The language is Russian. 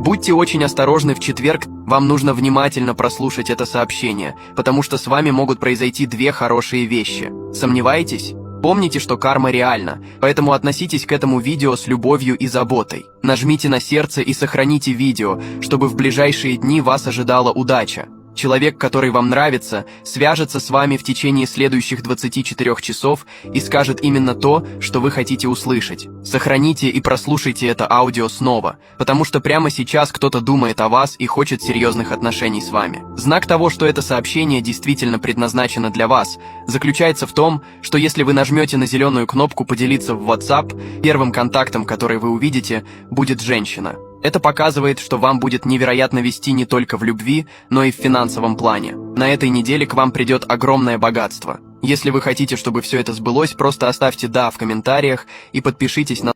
Будьте очень осторожны в четверг, вам нужно внимательно прослушать это сообщение, потому что с вами могут произойти две хорошие вещи. Сомневаетесь? Помните, что карма реальна, поэтому относитесь к этому видео с любовью и заботой. Нажмите на сердце и сохраните видео, чтобы в ближайшие дни вас ожидала удача. Человек, который вам нравится, свяжется с вами в течение следующих 24 часов и скажет именно то, что вы хотите услышать. Сохраните и прослушайте это аудио снова, потому что прямо сейчас кто-то думает о вас и хочет серьезных отношений с вами. Знак того, что это сообщение действительно предназначено для вас, заключается в том, что если вы нажмете на зеленую кнопку «Поделиться в WhatsApp», первым контактом, который вы увидите, будет женщина. Это показывает, что вам будет невероятно вести не только в любви, но и в финансовом плане. На этой неделе к вам придет огромное богатство. Если вы хотите, чтобы все это сбылось, просто оставьте «да» в комментариях и подпишитесь на